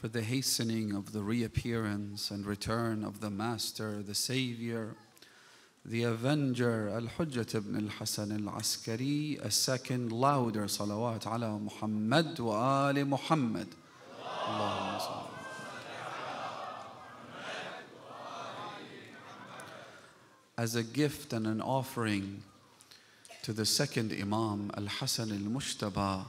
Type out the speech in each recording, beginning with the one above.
for the hastening of the reappearance and return of the Master, the Savior, the Avenger, Al-Hujjat ibn al-Hasan al-Askari. A second louder salawat ala Muhammad wa ali Muhammad. Allahumma salli. As a gift and an offering to the second Imam, Al-Hasan al-Mushtaba,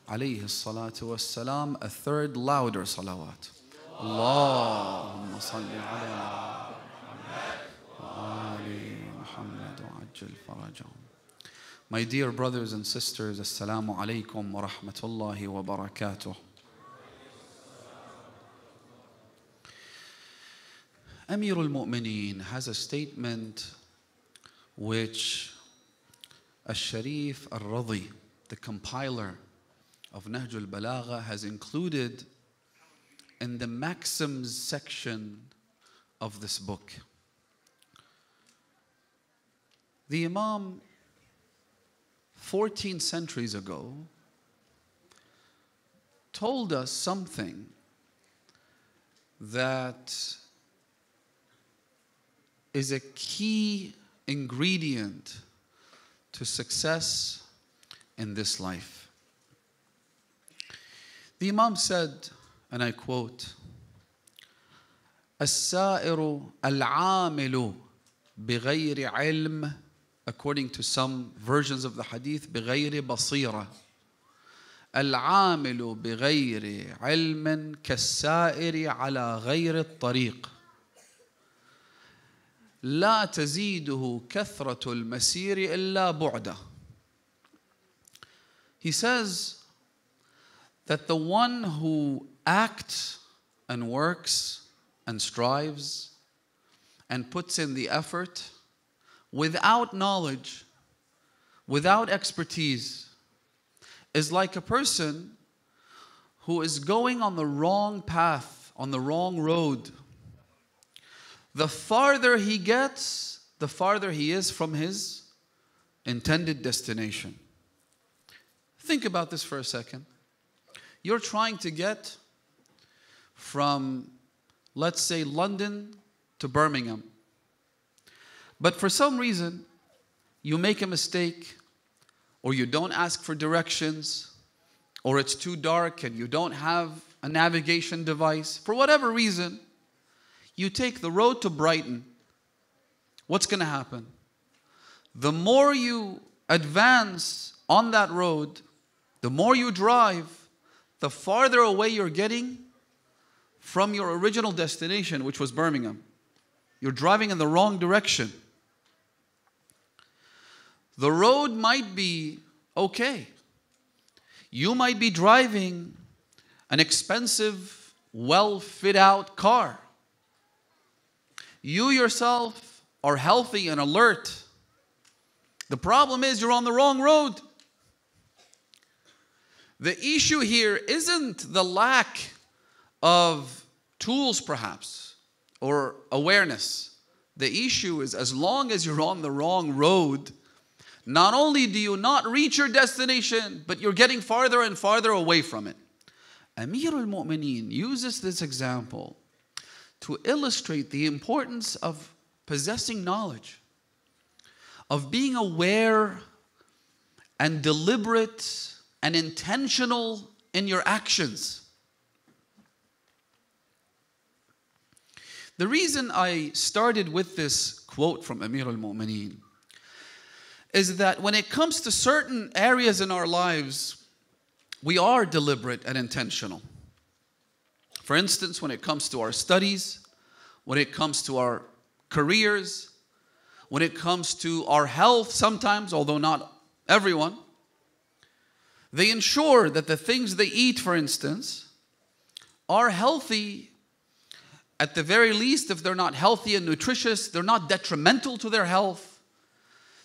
alayhi salatu wassalam, a third louder salawat. Allahumma salli ala Muhammad wa ali Muhammad wa ajil farajahum. My dear brothers and sisters, assalamu alaikum wa rahmatullahi wa barakatuh. Amir al-Mu'mineen has a statement which Al-Sharif al-Radhi, the compiler of Nahj al-Balagha, has included in the maxims section of this book. The Imam, 14 centuries ago, told us something that is a key ingredient to success in this life. The Imam said, and I quote, "As-sa'iru al-'amilu bighayri ilm," according to some versions of the hadith, bighayri basira. "Al-'amilu bighayri ilmin kas-sa'iri ala ghayri at-tariq. لا تزيده كثرة المسير إلا بعده." He says that the one who acts and works and strives and puts in the effort without knowledge, without expertise, is like a person who is going on the wrong path, on the wrong road. The farther he gets, the farther he is from his intended destination. Think about this for a second. You're trying to get from, let's say, London to Birmingham. But for some reason, you make a mistake, or you don't ask for directions, or it's too dark and you don't have a navigation device. For whatever reason, you take the road to Brighton. What's going to happen? The more you advance on that road, the more you drive, the farther away you're getting from your original destination, which was Birmingham. You're driving in the wrong direction. The road might be okay. You might be driving an expensive, well-fit-out car. You yourself are healthy and alert. The problem is you're on the wrong road. The issue here isn't the lack of tools, perhaps, or awareness. The issue is, as long as you're on the wrong road, not only do you not reach your destination, but you're getting farther and farther away from it. Amir al-Mu'mineen uses this example to illustrate the importance of possessing knowledge, of being aware and deliberate and intentional in your actions. The reason I started with this quote from Amir al-Mu'mineen is that when it comes to certain areas in our lives, we are deliberate and intentional. For instance, when it comes to our studies, when it comes to our careers, when it comes to our health sometimes, although not everyone, they ensure that the things they eat, for instance, are healthy. At the very least, if they're not healthy and nutritious, they're not detrimental to their health,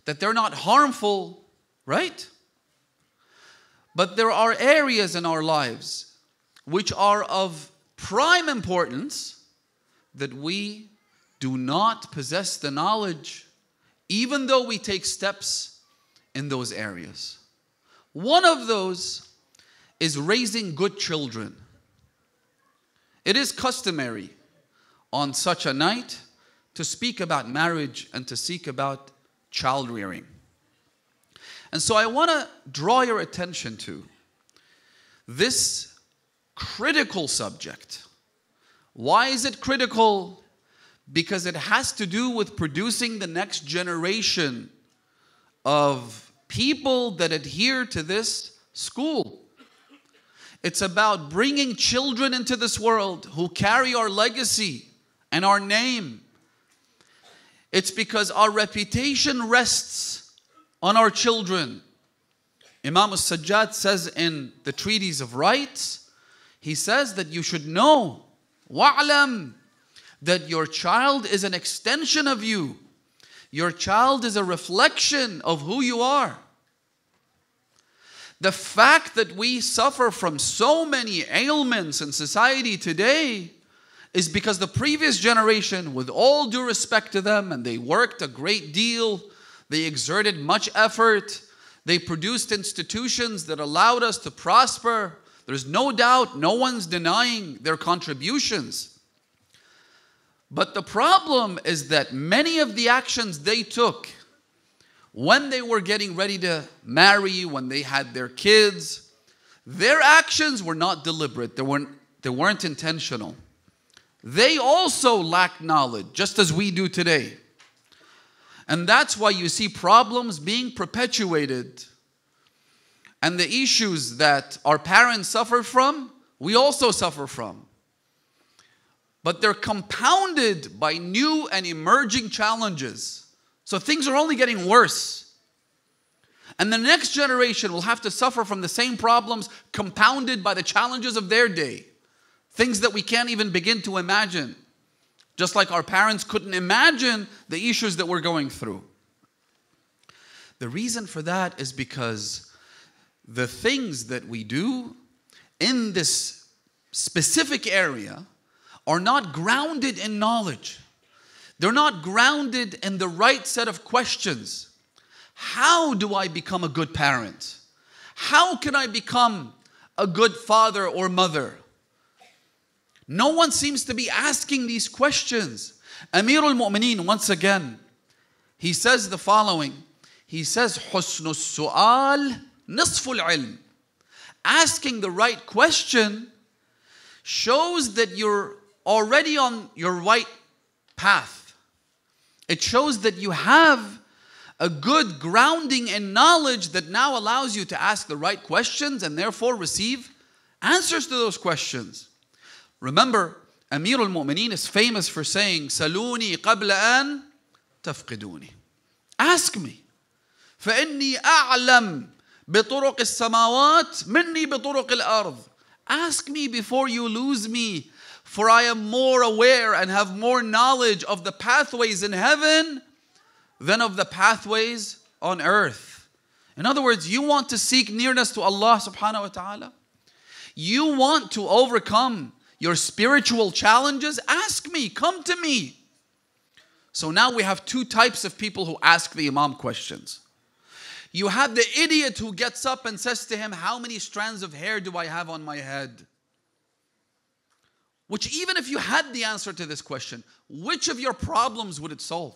that they're not harmful, right? But there are areas in our lives which are of prime importance that we do not possess the knowledge, even though we take steps in those areas. One of those is raising good children. it is customary on such a night to speak about marriage and to speak about child rearing. And so I want to draw your attention to this critical subject. Why is it critical? Because it has to do with producing the next generation of people that adhere to this school. It's about bringing children into this world who carry our legacy and our name. It's because our reputation rests on our children. Imam al-Sajjad says in the Treatise of Rights, he says that you should know, wa'lam, that your child is an extension of you. Your child is a reflection of who you are. The fact that we suffer from so many ailments in society today is because the previous generation, with all due respect to them, and they worked a great deal, they exerted much effort, they produced institutions that allowed us to prosper. There's no doubt, no one's denying their contributions. But the problem is that many of the actions they took when they were getting ready to marry, when they had their kids, their actions were not deliberate. They weren't intentional. They also lacked knowledge, just as we do today. And that's why you see problems being perpetuated. And the issues that our parents suffered from, we also suffer from. But they're compounded by new and emerging challenges. So things are only getting worse. And the next generation will have to suffer from the same problems compounded by the challenges of their day. Things that we can't even begin to imagine. Just like our parents couldn't imagine the issues that we're going through. The reason for that is because the things that we do in this specific area are not grounded in knowledge. They're not grounded in the right set of questions. How do I become a good parent? How can I become a good father or mother? No one seems to be asking these questions. Amir al-Mu'mineen, once again, he says the following. He says, حُسْنُ السُّؤَالِ نِصْفُ الْعِلْمِ. Asking the right question shows that you're already on your right path. It shows that you have a good grounding in knowledge that now allows you to ask the right questions and therefore receive answers to those questions. Remember, Amir al-Mu'mineen is famous for saying, "Saluni qabla an tafqiduni." Ask me. فَإِنِّي أَعْلَمْ بِطُرُقِ السَّمَاوَاتِ مِنِّي بِطُرُقِ الْأَرْضِ. Ask me before you lose me, for I am more aware and have more knowledge of the pathways in heaven than of the pathways on earth. In other words, you want to seek nearness to Allah subhanahu wa ta'ala? You want to overcome your spiritual challenges? Ask me, come to me. So now we have two types of people who ask the Imam questions. You have the idiot who gets up and says to him, how many strands of hair do I have on my head? Which, even if you had the answer to this question, which of your problems would it solve?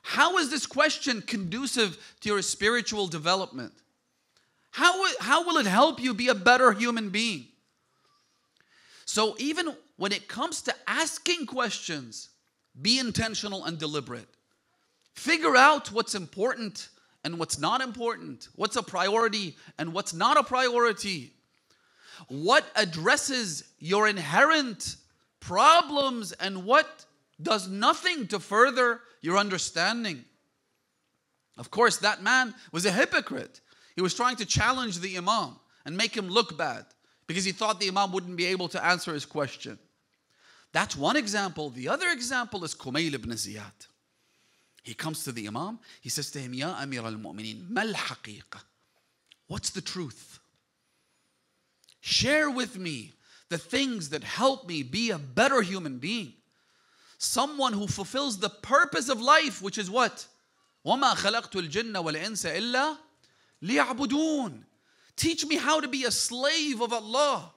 How is this question conducive to your spiritual development? How will it help you be a better human being? So even when it comes to asking questions, be intentional and deliberate. Figure out what's important and what's not important. What's a priority and what's not a priority. What addresses your inherent problems and what does nothing to further your understanding. Of course, that man was a hypocrite. He was trying to challenge the Imam and make him look bad because he thought the Imam wouldn't be able to answer his question. That's one example. The other example is Kumayl ibn Ziyad. He comes to the Imam. He says to him, Ya Amir al-Mu'mineen, mal haqiqa? What's the truth? Share with me the things that help me be a better human being. Someone who fulfills the purpose of life, which is what? وَمَا خَلَقْتُ الْجِنَّ وَالْإِنسَ إِلَّا لِيَعْبُدُونَ. Teach me how to be a slave of Allah.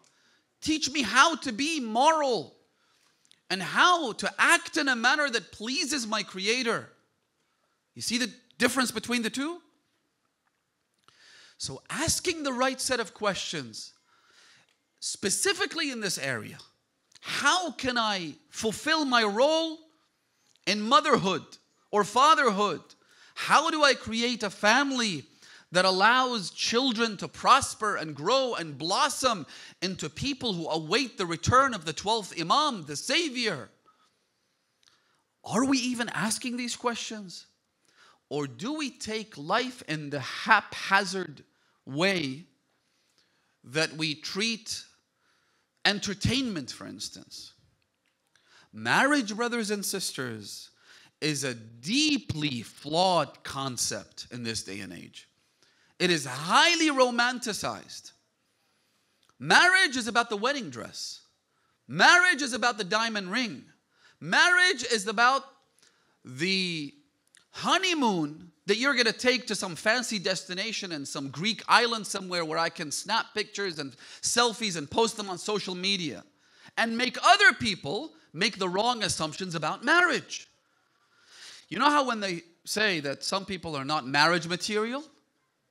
Teach me how to be moral and how to act in a manner that pleases my Creator. You see the difference between the two? So asking the right set of questions, specifically in this area. How can I fulfill my role in motherhood or fatherhood? How do I create a family that allows children to prosper and grow and blossom into people who await the return of the 12th Imam, the Savior? Are we even asking these questions? Or do we take life in the haphazard way that we treat entertainment, for instance? Marriage, brothers and sisters, is a deeply flawed concept in this day and age. It is highly romanticized. Marriage is about the wedding dress. Marriage is about the diamond ring. Marriage is about the honeymoon that you're going to take to some fancy destination in some Greek island somewhere where I can snap pictures and selfies and post them on social media and make other people make the wrong assumptions about marriage. You know how when they say that some people are not marriage material?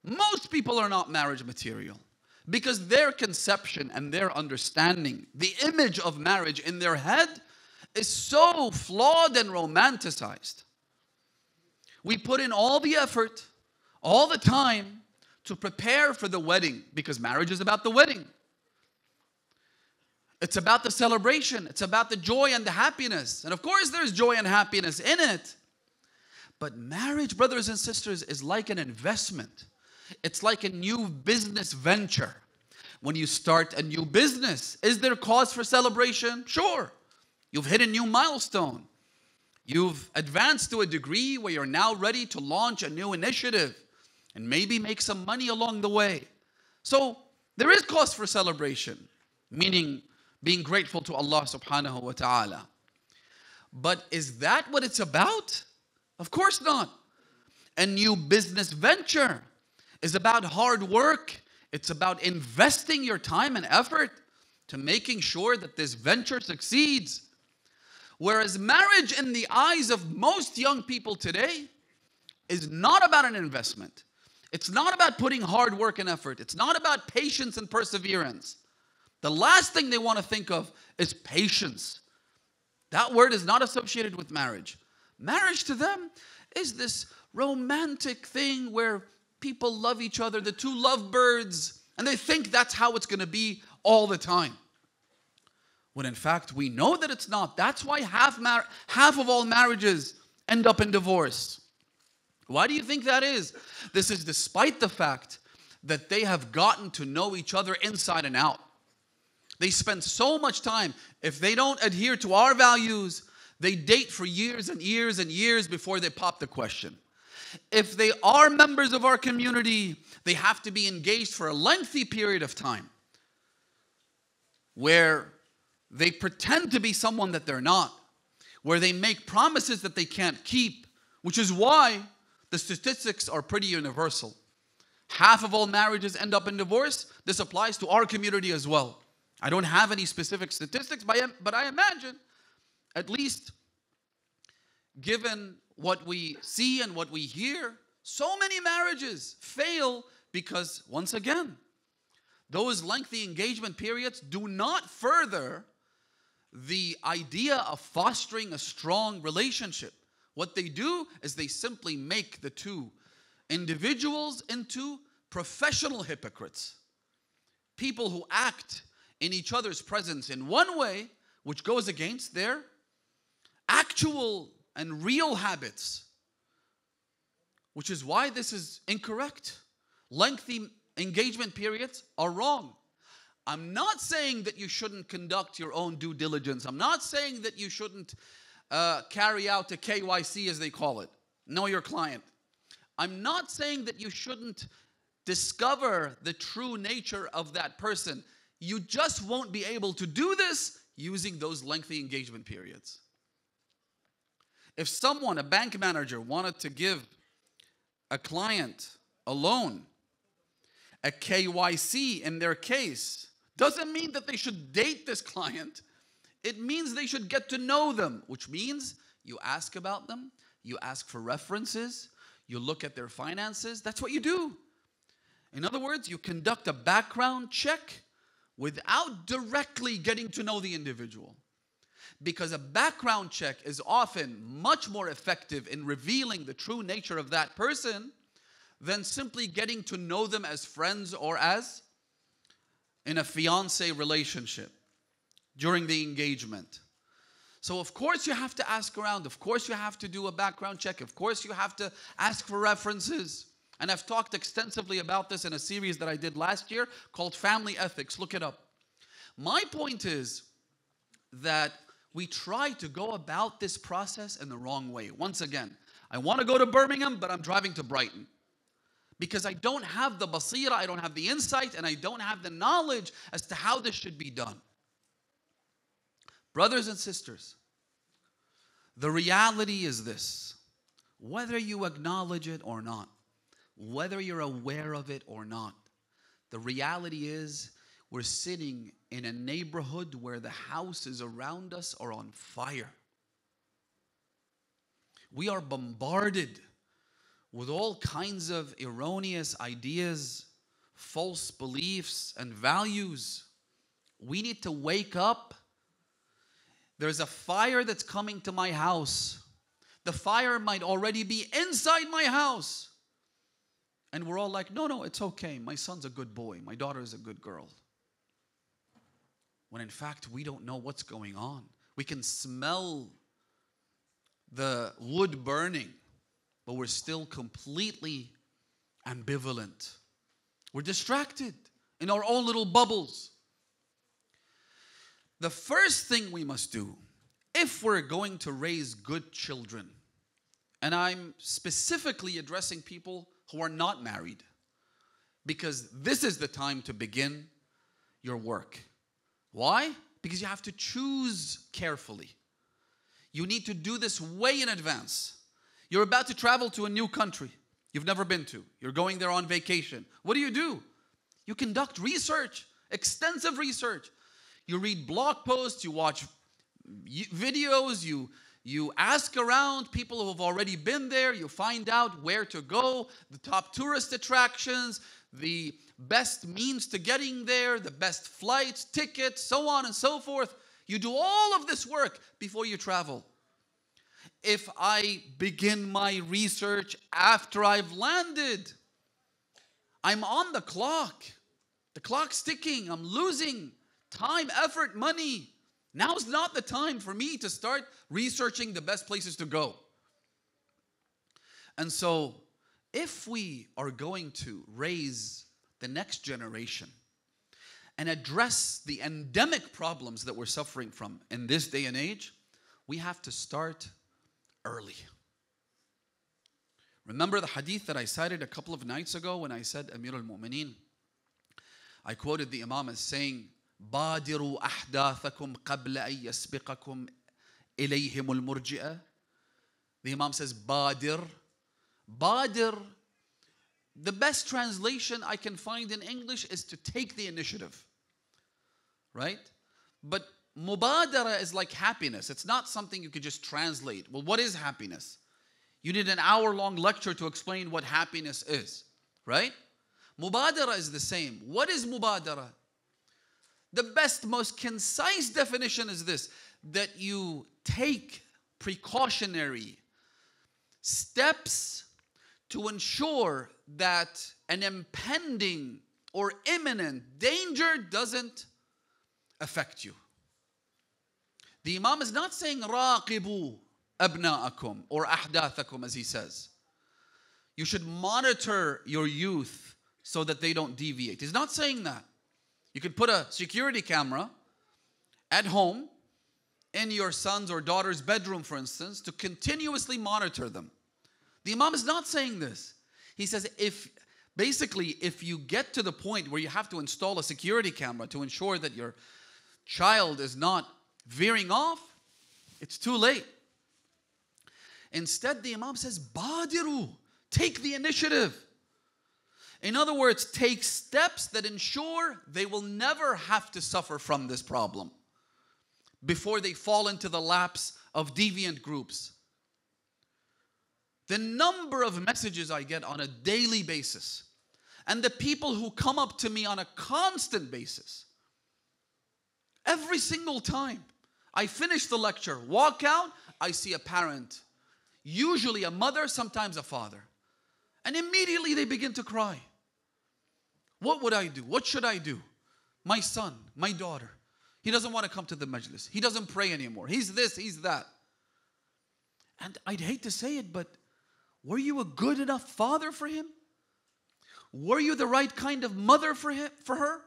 Most people are not marriage material because their conception and their understanding, the image of marriage in their head is so flawed and romanticized. We put in all the effort, all the time to prepare for the wedding because marriage is about the wedding. It's about the celebration. It's about the joy and the happiness. And of course there's joy and happiness in it. But marriage, brothers and sisters, is like an investment. It's like a new business venture. When you start a new business, is there cause for celebration? Sure. You've hit a new milestone. You've advanced to a degree where you're now ready to launch a new initiative and maybe make some money along the way. So there is cause for celebration, meaning being grateful to Allah subhanahu wa ta'ala. But is that what it's about? Of course not. A new business venture is about hard work. It's about investing your time and effort to making sure that this venture succeeds. Whereas marriage in the eyes of most young people today is not about an investment. It's not about putting hard work and effort. It's not about patience and perseverance. The last thing they want to think of is patience. That word is not associated with marriage. Marriage to them is this romantic thing where people love each other, the two lovebirds, and they think that's how it's going to be all the time. When in fact, we know that it's not. That's why half of all marriages end up in divorce. Why do you think that is? This is despite the fact that they have gotten to know each other inside and out. They spend so much time. If they don't adhere to our values, they date for years and years and years before they pop the question. If they are members of our community, they have to be engaged for a lengthy period of time where they pretend to be someone that they're not, where they make promises that they can't keep, which is why the statistics are pretty universal. Half of all marriages end up in divorce. This applies to our community as well. I don't have any specific statistics, but I imagine, at least given what we see and what we hear, so many marriages fail because, once again, those lengthy engagement periods do not further the idea of fostering a strong relationship. What they do is they simply make the two individuals into professional hypocrites. People who act in each other's presence in one way, which goes against their actual and real habits, which is why this is incorrect. Lengthy engagement periods are wrong. I'm not saying that you shouldn't conduct your own due diligence. I'm not saying that you shouldn't carry out a KYC, as they call it. Know your client. I'm not saying that you shouldn't discover the true nature of that person. You just won't be able to do this using those lengthy engagement periods. If someone, a bank manager, wanted to give a client a loan, a KYC in their case, Doesn't mean that they should date this client. It means they should get to know them, which means you ask about them, you ask for references, you look at their finances. That's what you do. In other words, you conduct a background check without directly getting to know the individual. Because a background check is often much more effective in revealing the true nature of that person than simply getting to know them as friends or as in a fiancé relationship during the engagement. So of course you have to ask around. Of course you have to do a background check. Of course you have to ask for references. And I've talked extensively about this in a series that I did last year called Family Ethics. Look it up. My point is that we try to go about this process in the wrong way. Once again, I want to go to Birmingham, but I'm driving to Brighton. Because I don't have the basira, I don't have the insight, and I don't have the knowledge as to how this should be done. Brothers and sisters, the reality is this. Whether you acknowledge it or not, whether you're aware of it or not, the reality is we're sitting in a neighborhood where the houses around us are on fire. We are bombarded with all kinds of erroneous ideas, false beliefs, and values. We need to wake up. There's a fire that's coming to my house. The fire might already be inside my house. And we're all like, no, it's okay. My son's a good boy. My daughter is a good girl. When in fact, we don't know what's going on. We can smell the wood burning, but we're still completely ambivalent. We're distracted in our own little bubbles. The first thing we must do, if we're going to raise good children, and I'm specifically addressing people who are not married, because this is the time to begin your work. Why? Because you have to choose carefully. You need to do this way in advance. You're about to travel to a new country you've never been to. You're going there on vacation. What do? You conduct research, extensive research. You read blog posts, you watch videos, you ask around people who have already been there, you find out where to go, the top tourist attractions, the best means to getting there, the best flights, tickets, so on and so forth. You do all of this work before you travel. If I begin my research after I've landed, I'm on the clock. The clock's ticking. I'm losing time, effort, money. Now's not the time for me to start researching the best places to go. And so, if we are going to raise the next generation and address the endemic problems that we're suffering from in this day and age, we have to start early. Remember the hadith that I cited a couple of nights ago when I said Amir al-Mu'mineen? I quoted the Imam as saying, بادروا أحداثكم قبل أن يسبقكم إليهم المرجئة. The Imam says, Badir. Badir, the best translation I can find in English is to take the initiative. Right? But mubadara is like happiness. It's not something you could just translate. Well, what is happiness? You need an hour-long lecture to explain what happiness is. Right? Mubadara is the same. What is mubadara? The best, most concise definition is this: that you take precautionary steps to ensure that an impending or imminent danger doesn't affect you. The Imam is not saying راقبوا أبناءكم or أحداثكم, as he says. You should monitor your youth so that they don't deviate. He's not saying that. You could put a security camera at home in your son's or daughter's bedroom, for instance, to continuously monitor them. The Imam is not saying this. He says if you get to the point where you have to install a security camera to ensure that your child is not veering off, it's too late. Instead, the Imam says, Badiru, take the initiative. In other words, take steps that ensure they will never have to suffer from this problem before they fall into the laps of deviant groups. The number of messages I get on a daily basis, and the people who come up to me on a constant basis, every single time I finish the lecture, walk out, I see a parent, usually a mother, sometimes a father, and immediately they begin to cry. What would I do? What should I do? My son, my daughter, he doesn't want to come to the majlis. He doesn't pray anymore. He's this, he's that. And I'd hate to say it, but were you a good enough father for him? Were you the right kind of mother for her?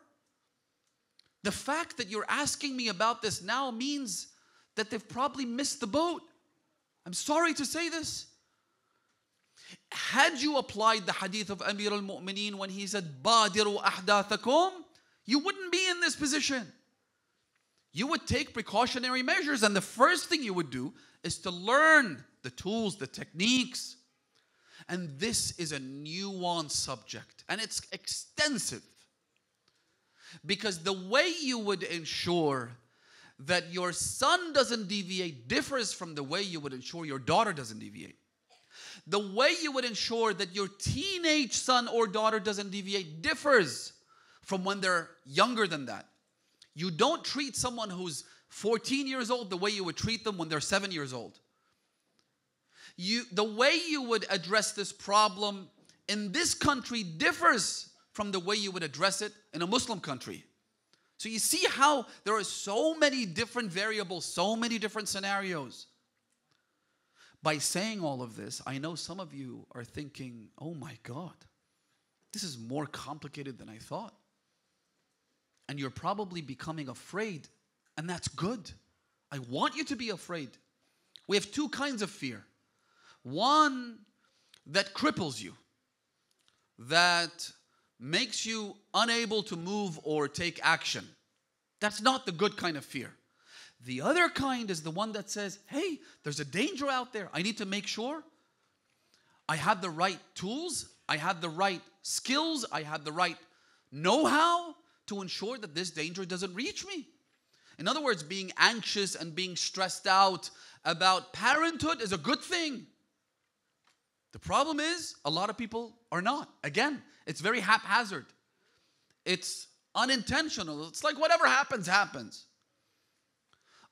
The fact that you're asking me about this now means that they've probably missed the boat. I'm sorry to say this. Had you applied the hadith of Amir al-Mu'mineen when he said, "Badiru ahdathakum," you wouldn't be in this position. You would take precautionary measures, and the first thing you would do is to learn the tools, the techniques. And this is a nuanced subject, and it's extensive. Because the way you would ensure that your son doesn't deviate differs from the way you would ensure your daughter doesn't deviate. The way you would ensure that your teenage son or daughter doesn't deviate differs from when they're younger than that. You don't treat someone who's 14 years old the way you would treat them when they're 7 years old. The way you would address this problem in this country differs from the way you would address it in a Muslim country. So you see how there are so many different variables, so many different scenarios. By saying all of this, I know some of you are thinking, oh my God, this is more complicated than I thought. And you're probably becoming afraid, and that's good. I want you to be afraid. We have two kinds of fear. One that cripples you, that makes you unable to move or take action. That's not the good kind of fear. The other kind is the one that says, hey, there's a danger out there. I need to make sure I have the right tools, I have the right skills, I have the right know-how to ensure that this danger doesn't reach me. In other words, being anxious and being stressed out about parenthood is a good thing. The problem is, a lot of people are not. Again, it's very haphazard. It's unintentional. It's like whatever happens, happens.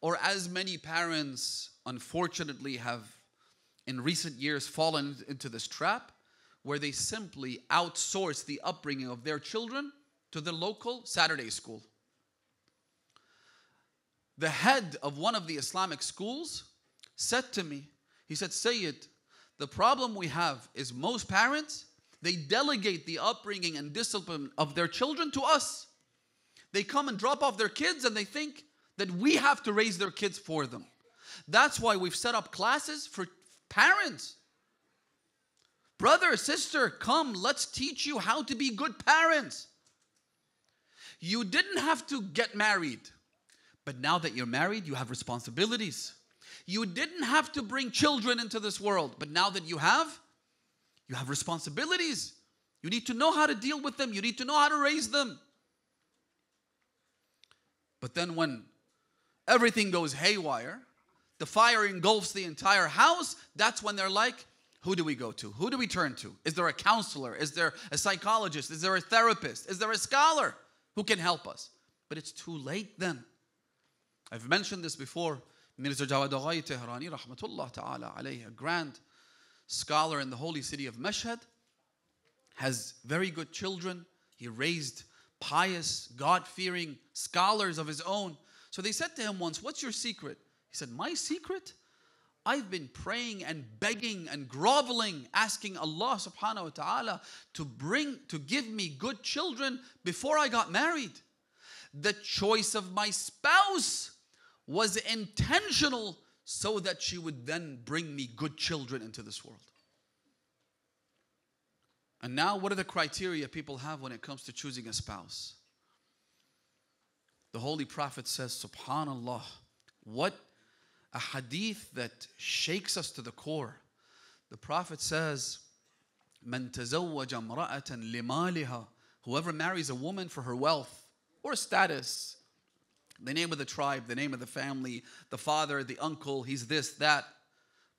Or as many parents, unfortunately, have in recent years fallen into this trap, where they simply outsource the upbringing of their children to the local Saturday school. The head of one of the Islamic schools said to me, he said, Sayyid, the problem we have is most parents, they delegate the upbringing and discipline of their children to us. They come and drop off their kids and they think that we have to raise their kids for them. That's why we've set up classes for parents. Brother, sister, come, let's teach you how to be good parents. You didn't have to get married, but now that you're married, you have responsibilities. You didn't have to bring children into this world, but now that you have responsibilities. You need to know how to deal with them. You need to know how to raise them. But then when everything goes haywire, the fire engulfs the entire house, that's when they're like, who do we go to? Who do we turn to? Is there a counselor? Is there a psychologist? Is there a therapist? Is there a scholar who can help us? But it's too late then. I've mentioned this before. Mirza Jawad Aghay Tehrani, rahmatullah ta'ala alayhi, a grand scholar in the holy city of Mashhad, has very good children. He raised pious, God-fearing scholars of his own. So they said to him once, what's your secret? He said, my secret? I've been praying and begging and groveling, asking Allah subhanahu wa ta'ala to give me good children before I got married. The choice of my spouse was intentional so that she would then bring me good children into this world. And now, what are the criteria people have when it comes to choosing a spouse? The Holy Prophet says, subhanallah, what a hadith that shakes us to the core. The Prophet says, من تزوج امرأة لمالها. Whoever marries a woman for her wealth or status, the name of the tribe, the name of the family, the father, the uncle, he's this, that.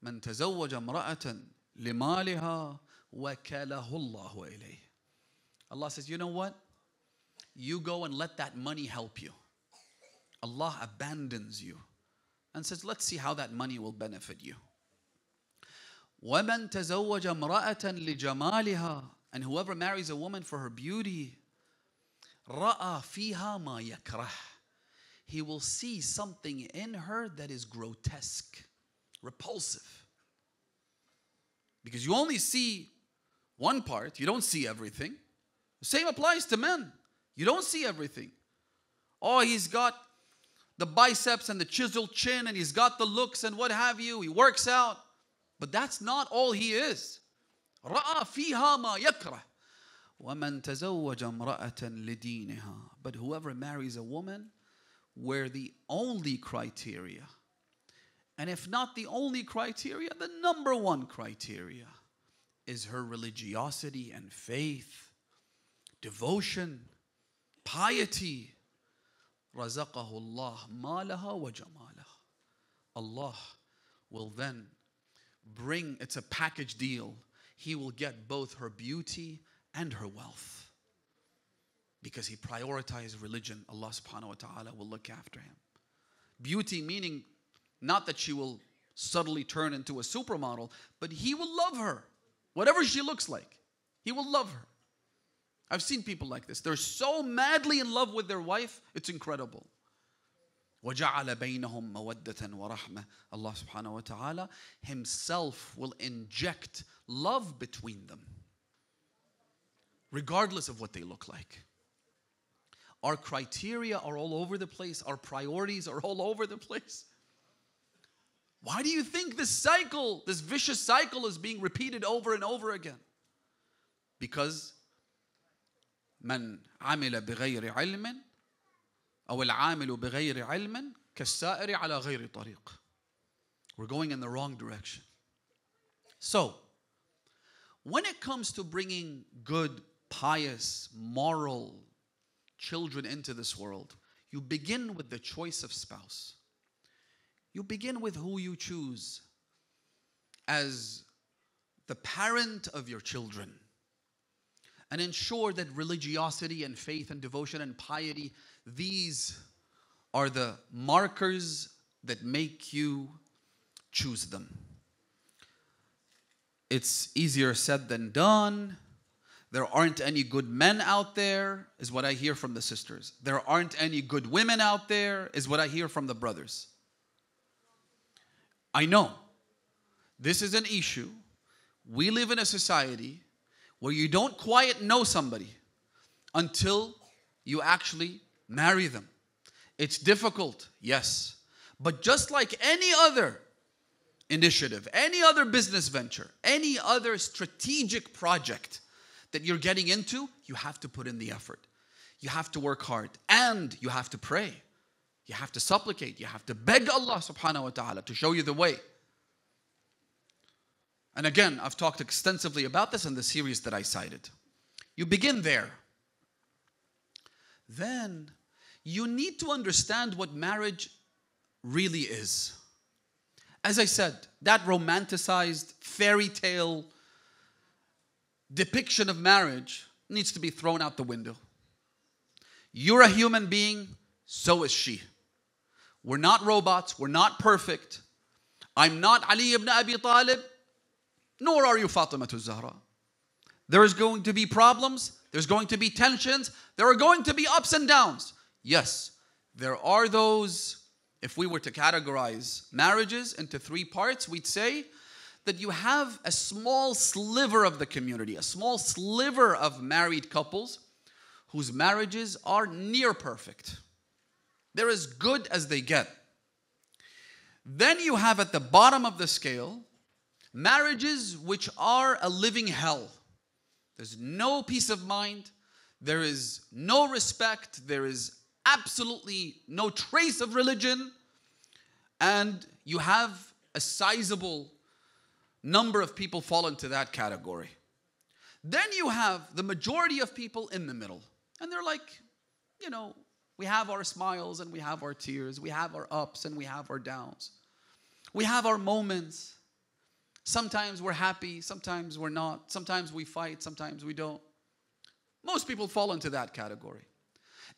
من تزوج امرأة لمالها وكله الله إليه. Allah says, you know what? You go and let that money help you. Allah abandons you and says, let's see how that money will benefit you. وَمَنْ تَزَوَّجَ امْرَأَةً لِجَمَالِهَا. And whoever marries a woman for her beauty, رَأَى فِيهَا مَا يَكْرَهُ. He will see something in her that is grotesque, repulsive. Because you only see one part, you don't see everything. The same applies to men. You don't see everything. Oh, he's got the biceps and the chiseled chin and he's got the looks and what have you. He works out. But that's not all he is. رَأَى فِيهَا مَا يَكْرَهُ وَمَنْ تَزَوَّجَ امْرَأَةً لِدِينِهَا. But whoever marries a woman where the only criteria, and if not the only criteria, the number one criteria is her religiosity and faith, devotion, piety, رَزَقَهُ اللَّهُ مَالَهَا وَجَمَالَهَا. Allah will then bring, it's a package deal. He will get both her beauty and her wealth. Because he prioritized religion, Allah subhanahu wa ta'ala will look after him. Beauty meaning not that she will subtly turn into a supermodel, but he will love her. Whatever she looks like, he will love her. I've seen people like this. They're so madly in love with their wife, it's incredible. وَجَعَلَ بَيْنَهُمْ مَوَدَّةً وَرَحْمَةً. Allah subhanahu wa ta'ala himself will inject love between them, regardless of what they look like. Our criteria are all over the place. Our priorities are all over the place. Why do you think this cycle, this vicious cycle is being repeated over and over again? Because من عمل بغير علم أو العامل بغير علم كالسائر على غير طريق. We're going in the wrong direction. So, when it comes to bringing good, pious, moral children into this world, you begin with the choice of spouse. You begin with who you choose as the parent of your children. And ensure that religiosity and faith and devotion and piety, these are the markers that make you choose them. It's easier said than done. There aren't any good men out there, is what I hear from the sisters. There aren't any good women out there, is what I hear from the brothers. I know this is an issue. We live in a society where you don't quite know somebody until you actually marry them. It's difficult, yes. But just like any other initiative, any other business venture, any other strategic project that you're getting into, you have to put in the effort. You have to work hard. And you have to pray. You have to supplicate. You have to beg Allah subhanahu wa ta'ala to show you the way. And again, I've talked extensively about this in the series that I cited. You begin there. Then you need to understand what marriage really is. As I said, that romanticized fairy tale depiction of marriage needs to be thrown out the window. You're a human being, so is she. We're not robots, we're not perfect. I'm not Ali ibn Abi Talib, nor are you Fatima Zahra. There is going to be problems, there's going to be tensions, there are going to be ups and downs. Yes, there are those, if we were to categorize marriages into three parts, we'd say that you have a small sliver of the community, a small sliver of married couples whose marriages are near perfect. They're as good as they get. Then you have at the bottom of the scale marriages which are a living hell. There's no peace of mind. There is no respect. There is absolutely no trace of religion. And you have a sizable number of people fall into that category. Then you have the majority of people in the middle. And they're like, you know, we have our smiles and we have our tears. We have our ups and we have our downs. We have our moments. Sometimes we're happy, sometimes we're not. Sometimes we fight, sometimes we don't. Most people fall into that category.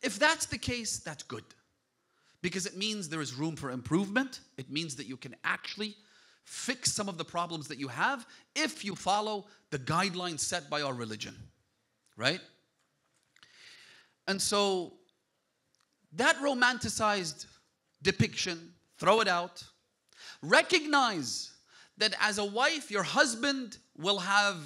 If that's the case, that's good. Because it means there is room for improvement. It means that you can actually fix some of the problems that you have if you follow the guidelines set by our religion. Right? And so that romanticized depiction, throw it out. Recognize that as a wife, your husband will have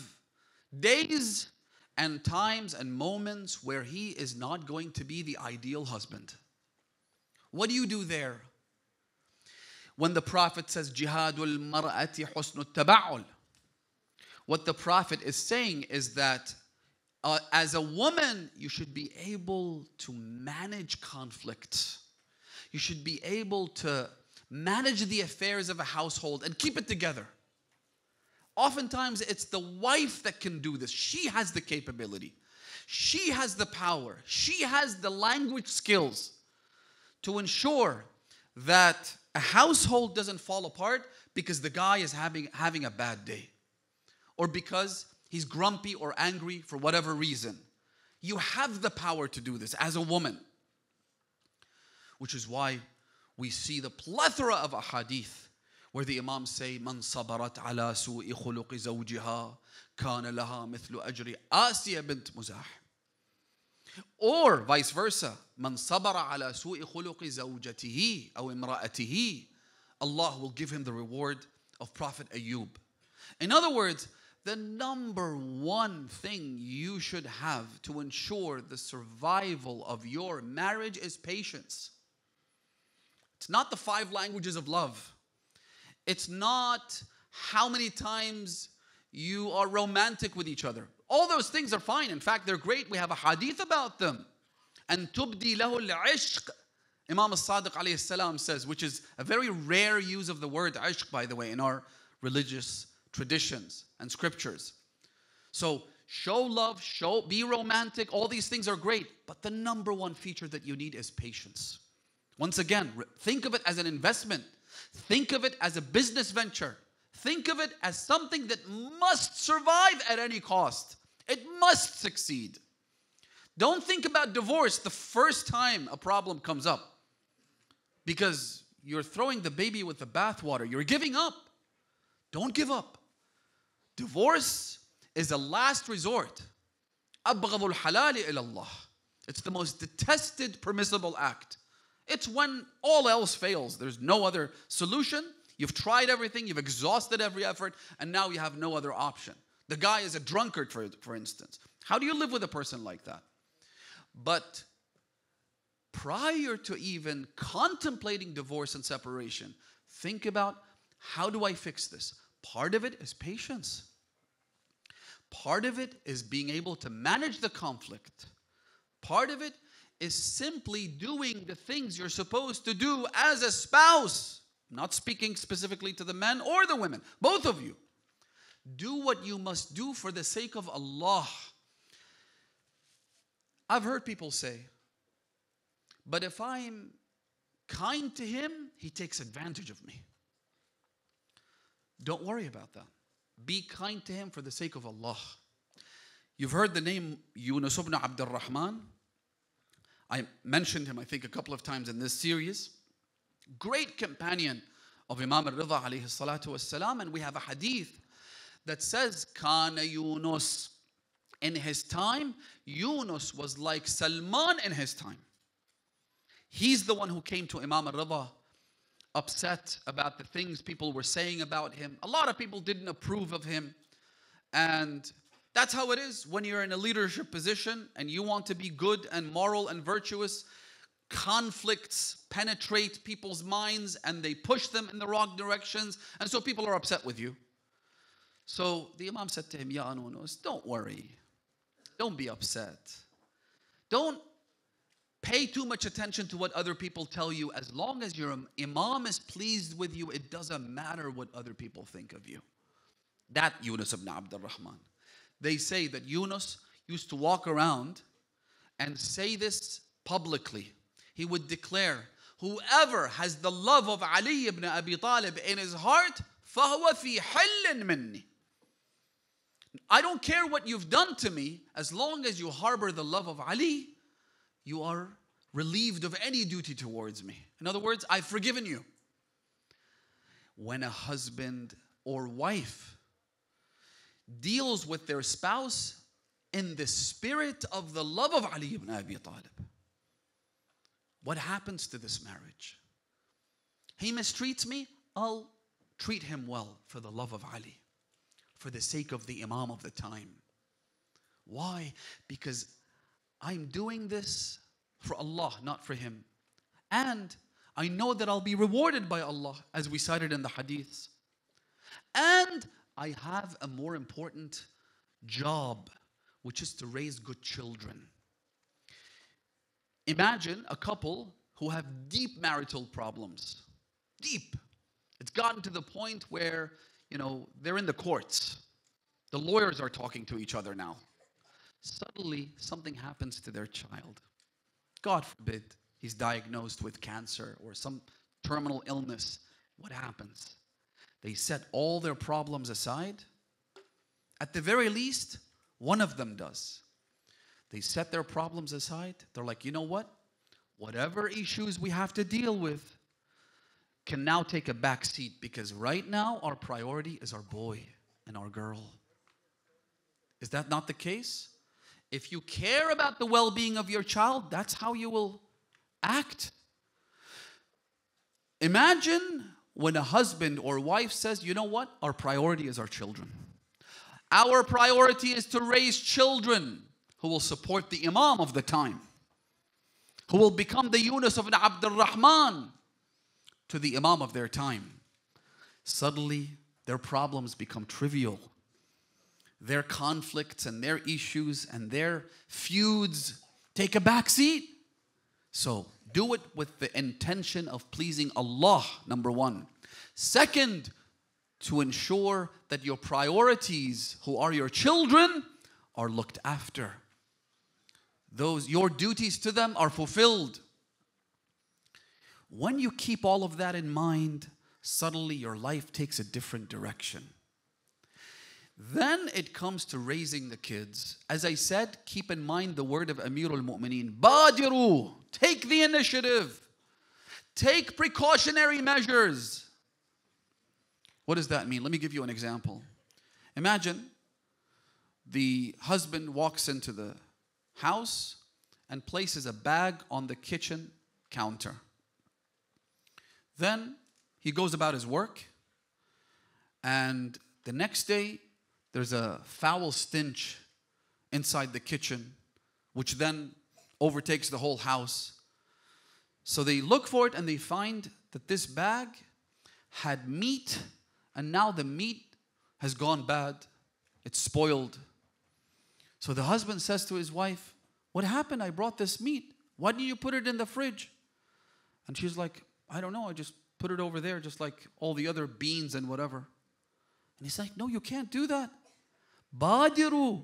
days and times and moments where he is not going to be the ideal husband. What do you do there? When the Prophet says, Jihadul mar'ati husnul taba'ul, what the Prophet is saying is that as a woman, you should be able to manage conflict. You should be able to manage the affairs of a household and keep it together. Oftentimes, it's the wife that can do this. She has the capability. She has the power. She has the language skills to ensure that a household doesn't fall apart because the guy is having a bad day, or because he's grumpy or angry for whatever reason. You have the power to do this as a woman. Which is why we see the plethora of ahadith where the Imams say, Man sabarat ala su'i khuluqi zawjiha, kana laha mithlu ajri Asiya bint Muzah. Or vice versa, Man sabara ala su'i khuluqi zawjatihi aw imra'atihi, Allah will give him the reward of Prophet Ayub. In other words, the number one thing you should have to ensure the survival of your marriage is patience. It's not the 5 languages of love. It's not how many times you are romantic with each other. All those things are fine. In fact, they're great. We have a hadith about them. And tubdi lahu al-ishq, Imam al-Sadiq alayhi salam says, which is a very rare use of the word ishq, by the way, in our religious traditions and scriptures. So show love, be romantic. All these things are great. But the number one feature that you need is patience. Once again, think of it as an investment. Think of it as a business venture. Think of it as something that must survive at any cost. It must succeed. Don't think about divorce the first time a problem comes up, because you're throwing the baby with the bathwater. You're giving up. Don't give up. Divorce is a last resort. أبغض الحلال إلى الله. It's the most detested permissible act. It's when all else fails. There's no other solution. You've tried everything. You've exhausted every effort. And now you have no other option. The guy is a drunkard, for instance. How do you live with a person like that? But prior to even contemplating divorce and separation, think about, how do I fix this? Part of it is patience. Part of it is being able to manage the conflict. Part of it is simply doing the things you're supposed to do as a spouse. Not speaking specifically to the men or the women, both of you. Do what you must do for the sake of Allah. I've heard people say, but if I'm kind to him, he takes advantage of me. Don't worry about that. Be kind to him for the sake of Allah. You've heard the name Yunus ibn Abdul Rahman. I mentioned him, I think, a couple of times in this series. Great companion of Imam al-Ridha alayhi salatu wassalam. And we have a hadith that says, Kana Yunus. In his time, Yunus was like Salman in his time. He's the one who came to Imam al-Ridha upset about the things people were saying about him. A lot of people didn't approve of him. And that's how it is when you're in a leadership position and you want to be good and moral and virtuous. Conflicts penetrate people's minds and they push them in the wrong directions. And so people are upset with you. So the Imam said to him, Ya Yunus, don't worry. Don't be upset. Don't pay too much attention to what other people tell you. As long as your Imam is pleased with you, it doesn't matter what other people think of you. That Yunus ibn Abdul Rahman. They say that Yunus used to walk around and say this publicly. He would declare, whoever has the love of Ali ibn Abi Talib in his heart, فَهُوَ فِي حِلٍّ مِّنِّي. I don't care what you've done to me, as long as you harbor the love of Ali, you are relieved of any duty towards me. In other words, I've forgiven you. When a husband or wife deals with their spouse in the spirit of the love of Ali ibn Abi Talib, what happens to this marriage? He mistreats me, I'll treat him well for the love of Ali, for the sake of the Imam of the time. Why? Because I'm doing this for Allah, not for him. And I know that I'll be rewarded by Allah, as we cited in the hadiths. And I have a more important job, which is to raise good children. Imagine a couple who have deep marital problems. Deep. It's gotten to the point where, they're in the courts. The lawyers are talking to each other now. Suddenly, something happens to their child. God forbid, he's diagnosed with cancer or some terminal illness. What happens? They set all their problems aside. At the very least, one of them does. They set their problems aside. They're like, you know what? Whatever issues we have to deal with can now take a back seat, because right now our priority is our boy and our girl. Is that not the case? If you care about the well-being of your child, that's how you will act. Imagine when a husband or wife says, you know what? Our priority is our children. Our priority is to raise children who will support the Imam of the time, who will become the Yunus of Abdul Rahman to the Imam of their time. Suddenly, their problems become trivial. Their conflicts and their issues and their feuds take a back seat. So do it with the intention of pleasing Allah, number one. Second, to ensure that your priorities, who are your children, are looked after. Your duties to them are fulfilled. When you keep all of that in mind, suddenly your life takes a different direction. Then it comes to raising the kids. As I said, keep in mind the word of Amir al-Mu'mineen. Badiru, take the initiative. Take precautionary measures. What does that mean? Let me give you an example. Imagine the husband walks into the house and places a bag on the kitchen counter. Then he goes about his work, and the next day there's a foul stench inside the kitchen, which then overtakes the whole house. So they look for it and they find that this bag had meat, and now the meat has gone bad. It's spoiled. So the husband says to his wife, what happened? I brought this meat. Why didn't you put it in the fridge? And she's like, I don't know. I just put it over there just like all the other beans and whatever. And he's like, no, you can't do that. Badiru.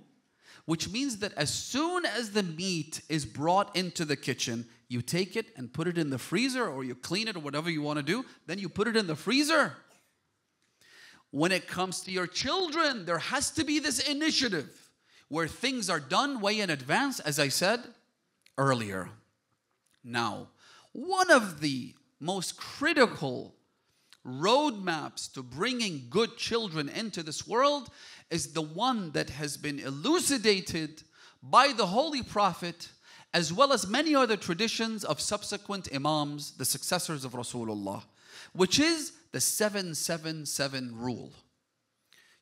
Which means that as soon as the meat is brought into the kitchen, you take it and put it in the freezer, or you clean it or whatever you want to do. Then you put it in the freezer. When it comes to your children, there has to be this initiative where things are done way in advance, as I said earlier. Now, one of the most critical roadmaps to bringing good children into this world is the one that has been elucidated by the Holy Prophet, as well as many other traditions of subsequent Imams, the successors of Rasulullah, which is the 777 rule.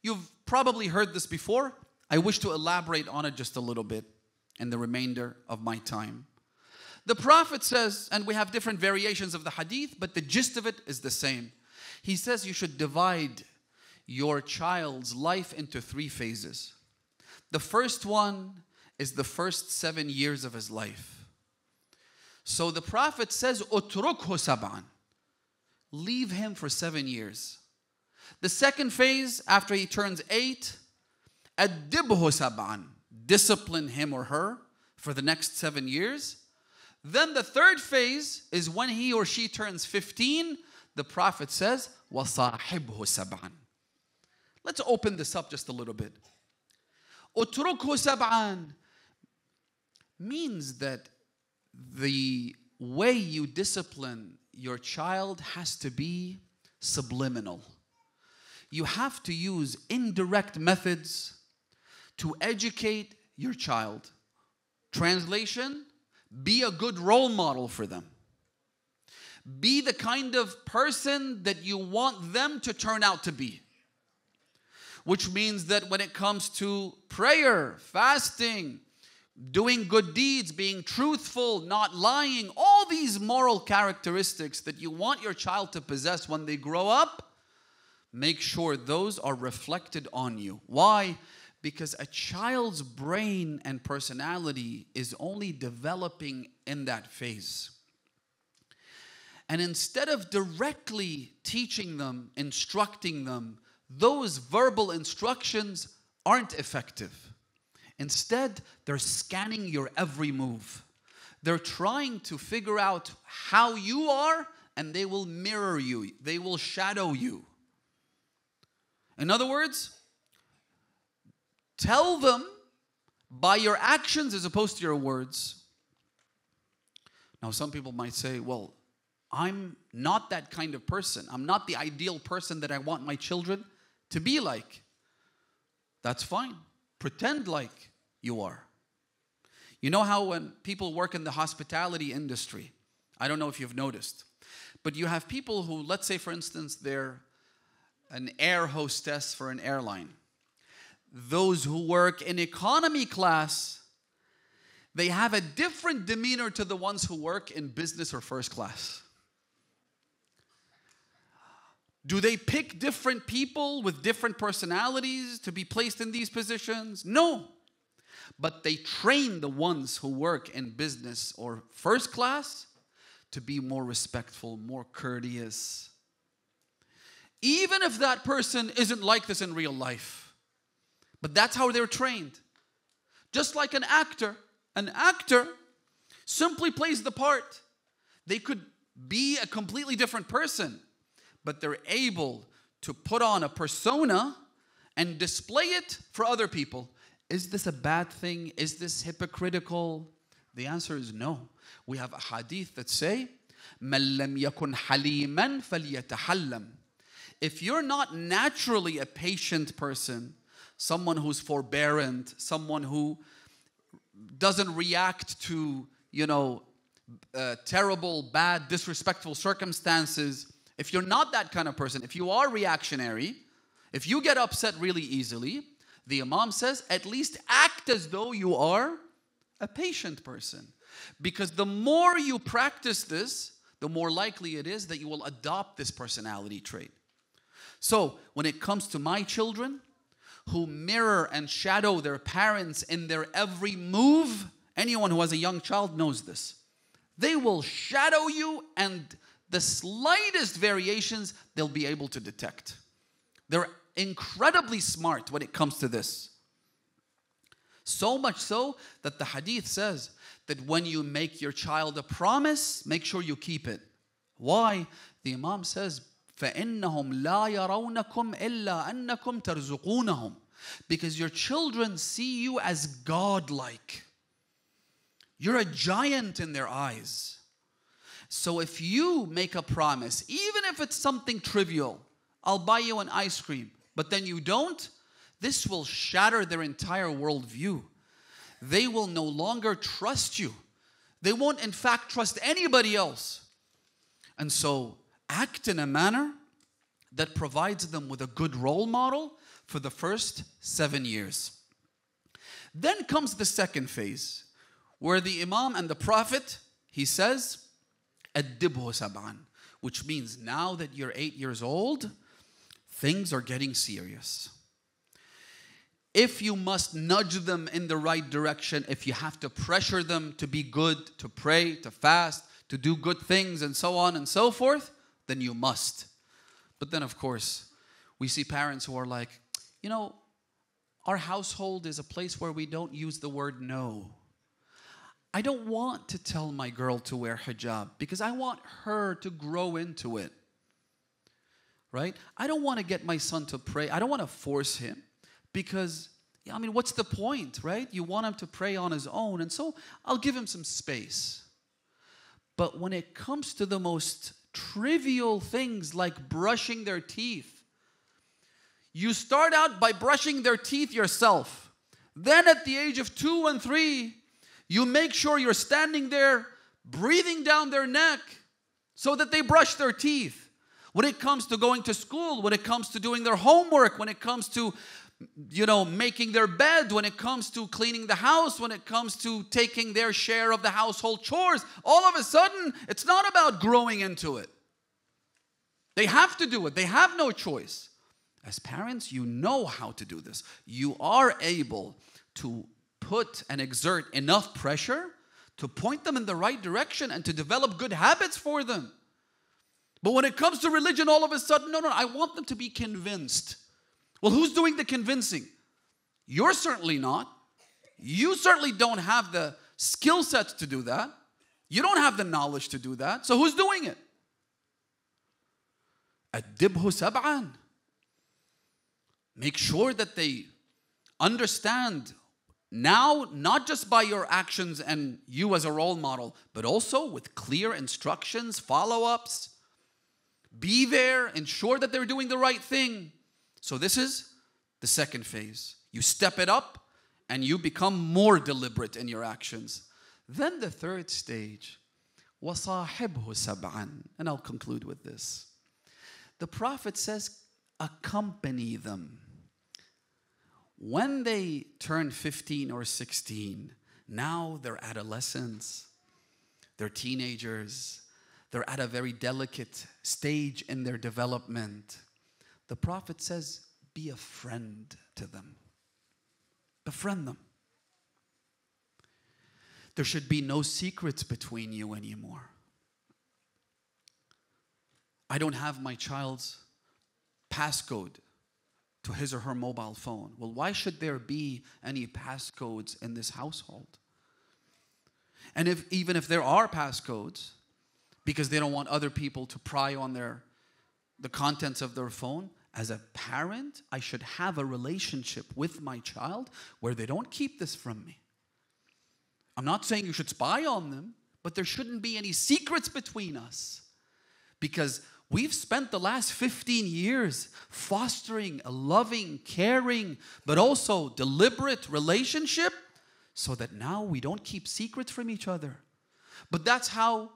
You've probably heard this before. I wish to elaborate on it just a little bit in the remainder of my time. The Prophet says, and we have different variations of the hadith, but the gist of it is the same. He says you should divide your child's life into 3 phases. The first one is the first 7 years of his life. So the Prophet says, "Utrukhu sab'an." Leave him for 7 years. The second phase, after he turns 8, أدبه سبعا. Discipline him or her for the next 7 years. Then the third phase is when he or she turns 15. The Prophet says, وَصَاحِبْهُ سَبْعًا. Let's open this up just a little bit. أُتْرُكْهُ سَبْعًا means that the way you discipline your child has to be subliminal. You have to use indirect methods to educate your child. Translation, be a good role model for them. Be the kind of person that you want them to turn out to be. Which means that when it comes to prayer, fasting, doing good deeds, being truthful, not lying, all these moral characteristics that you want your child to possess when they grow up, make sure those are reflected on you. Why? Because a child's brain and personality is only developing in that phase. And instead of directly teaching them, instructing them, those verbal instructions aren't effective. Instead, they're scanning your every move. They're trying to figure out how you are, and they will mirror you. They will shadow you. In other words, tell them by your actions as opposed to your words. Now, some people might say, well, I'm not that kind of person. I'm not the ideal person that I want my children to be like. That's fine. Pretend like you are. You know how when people work in the hospitality industry, I don't know if you've noticed, but you have people who, let's say for instance, they're an air hostess for an airline. Those who work in economy class, they have a different demeanor to the ones who work in business or first class. Do they pick different people with different personalities to be placed in these positions? No. But they train the ones who work in business or first class to be more respectful, more courteous. Even if that person isn't like this in real life. But that's how they're trained. Just like an actor simply plays the part. They could be a completely different person, but they're able to put on a persona and display it for other people. Is this a bad thing? Is this hypocritical? The answer is no. We have a hadith that say, مَنْ لَمْ يَكُنْ حَلِيمًا فَلْيَتَحَلَّمْ. If you're not naturally a patient person, someone who's forbearant, someone who doesn't react to, terrible, bad, disrespectful circumstances, if you're not that kind of person, if you are reactionary, if you get upset really easily, the Imam says, at least act as though you are a patient person. Because the more you practice this, the more likely it is that you will adopt this personality trait. So, when it comes to my children, who mirror and shadow their parents in their every move, anyone who has a young child knows this. They will shadow you, and the slightest variations they'll be able to detect. They're incredibly smart when it comes to this. So much so that the hadith says that when you make your child a promise, make sure you keep it. Why? The Imam says, فَإِنَّهُمْ لَا يَرَوْنَكُمْ إِلَّا أَنَّكُمْ تَرْزُقُونَهُم. Because your children see you as godlike. You're a giant in their eyes. So if you make a promise, even if it's something trivial, I'll buy you an ice cream, but then you don't, this will shatter their entire worldview. They will no longer trust you. They won't in fact trust anybody else. And so act in a manner that provides them with a good role model for the first 7 years. Then comes the second phase, where the Imam and the Prophet, he says, أَدِّبْهُ سَبْعًا, which means now that you're 8 years old, things are getting serious. If you must nudge them in the right direction, if you have to pressure them to be good, to pray, to fast, to do good things, and so on and so forth, then you must. But then, of course, we see parents who are like, Our household is a place where we don't use the word no. I don't want to tell my girl to wear hijab because I want her to grow into it. Right? I don't want to get my son to pray. I don't want to force him because, I mean, what's the point, right? You want him to pray on his own, and so I'll give him some space. But when it comes to the most trivial things like brushing their teeth, you start out by brushing their teeth yourself. Then at the age of 2 and 3, you make sure you're standing there, breathing down their neck so that they brush their teeth. When it comes to going to school, when it comes to doing their homework, when it comes to, making their bed, when it comes to cleaning the house, when it comes to taking their share of the household chores, all of a sudden, it's not about growing into it. They have to do it. They have no choice. As parents, you know how to do this. You are able to put and exert enough pressure to point them in the right direction and to develop good habits for them. But when it comes to religion, all of a sudden, no, I want them to be convinced. Well, who's doing the convincing? You're certainly not. You certainly don't have the skill sets to do that. You don't have the knowledge to do that. So who's doing it? Adibhu sab'an. Make sure that they understand now, not just by your actions and you as a role model, but also with clear instructions, follow-ups. Be there, ensure that they're doing the right thing. So this is the second phase. You step it up and you become more deliberate in your actions. Then the third stage, وَصَاحِبْهُ سَبْعًا. And I'll conclude with this. The Prophet says, accompany them. When they turn 15 or 16, now they're adolescents, they're teenagers, they're at a very delicate stage in their development. The Prophet says, be a friend to them. Befriend them. There should be no secrets between you anymore. I don't have my child's passcode to his or her mobile phone. Well, why should there be any passcodes in this household? And even if there are passcodes, because they don't want other people to pry on the contents of their phone, as a parent, I should have a relationship with my child where they don't keep this from me. I'm not saying you should spy on them, but there shouldn't be any secrets between us. Because we've spent the last 15 years fostering a loving, caring, but also deliberate relationship so that now we don't keep secrets from each other. But that's how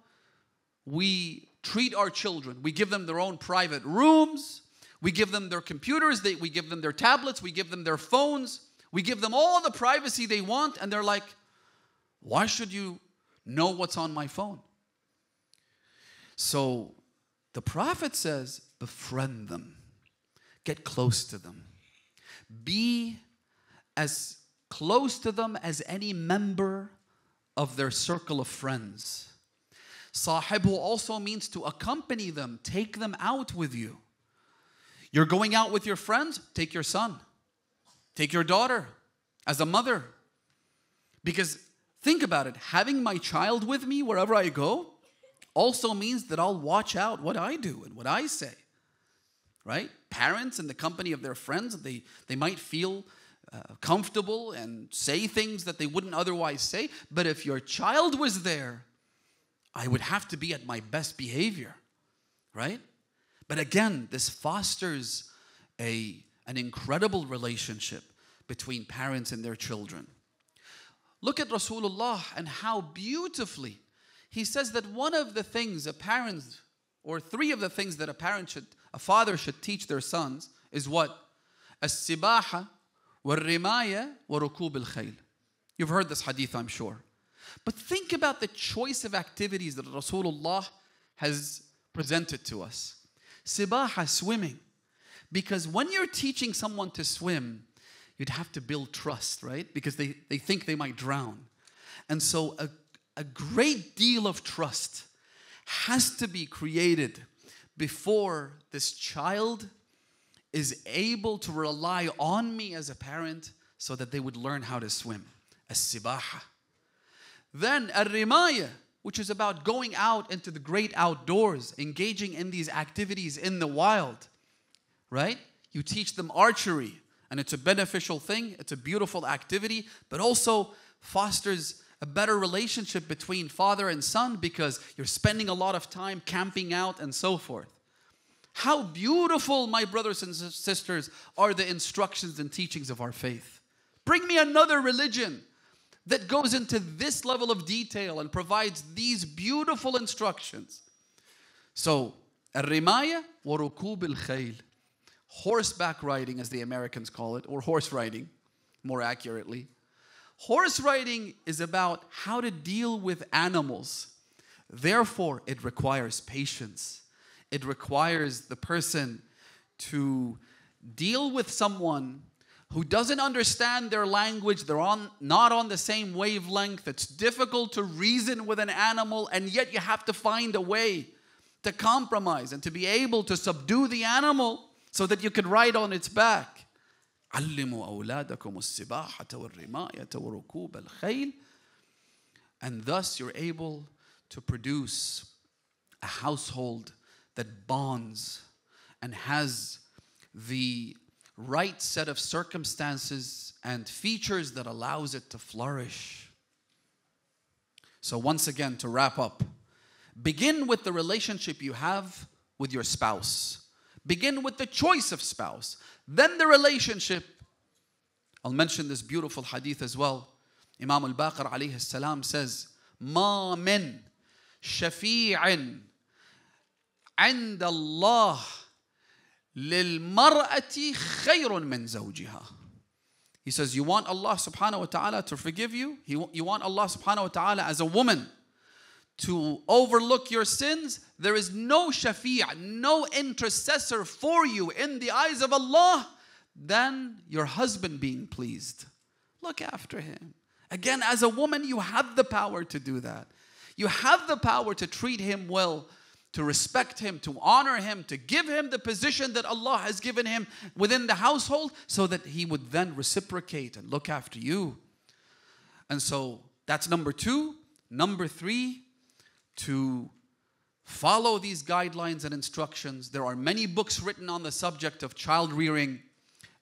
we treat our children. We give them their own private rooms. We give them their computers. We give them their tablets. We give them their phones. We give them all the privacy they want. And they're like, why should you know what's on my phone? So the Prophet says, befriend them. Get close to them. Be as close to them as any member of their circle of friends. Sahibhu also means to accompany them, take them out with you. You're going out with your friends, take your son, take your daughter as a mother. Because think about it, having my child with me wherever I go also means that I'll watch out what I do and what I say. Right? Parents in the company of their friends, they might feel comfortable and say things that they wouldn't otherwise say. But if your child was there, I would have to be at my best behavior, right? But again, this fosters an incredible relationship between parents and their children. Look at Rasulullah and how beautifully he says that one of the things a parent, or three of the things that a father should teach their sons is what? As-sibaha, wal-rimaya, wa-rukub al-khayl. You've heard this hadith, I'm sure. But think about the choice of activities that Rasulullah has presented to us. Sibaha, swimming. Because when you're teaching someone to swim, you'd have to build trust, right? Because they think they might drown. And so a great deal of trust has to be created before this child is able to rely on me as a parent so that they would learn how to swim. As-sibaha. Then al-rimaya, which is about going out into the great outdoors, engaging in these activities in the wild, right? You teach them archery, and it's a beneficial thing. It's a beautiful activity, but also fosters a better relationship between father and son because you're spending a lot of time camping out and so forth. How beautiful, my brothers and sisters, are the instructions and teachings of our faith. Bring me another religion that goes into this level of detail and provides these beautiful instructions. So, الرماية وركوب الخيل, horseback riding as the Americans call it, or horse riding more accurately. Horse riding is about how to deal with animals. Therefore, it requires patience. It requires the person to deal with someone who doesn't understand their language. They're not on the same wavelength. It's difficult to reason with an animal, and yet you have to find a way to compromise and to be able to subdue the animal so that you can ride on its back. علموا أولادكم السباحة والرماية وركوب الخيل. And thus you're able to produce a household that bonds and has the right set of circumstances and features that allows it to flourish. So once again, to wrap up, begin with the relationship you have with your spouse. Begin with the choice of spouse. Then the relationship. I'll mention this beautiful hadith as well. Imam al-Baqir alayhi salam says, ما من شفيع عند الله للمرأة خير من زوجها. He says, you want Allah subhanahu wa ta'ala to forgive you? You want Allah subhanahu wa ta'ala as a woman to overlook your sins? There is no shafi', no intercessor for you in the eyes of Allah than your husband being pleased. Look after him. Again, as a woman, you have the power to do that. You have the power to treat him well, to respect him, to honor him, to give him the position that Allah has given him within the household so that he would then reciprocate and look after you. And so that's number 2. Number 3, to follow these guidelines and instructions. There are many books written on the subject of child rearing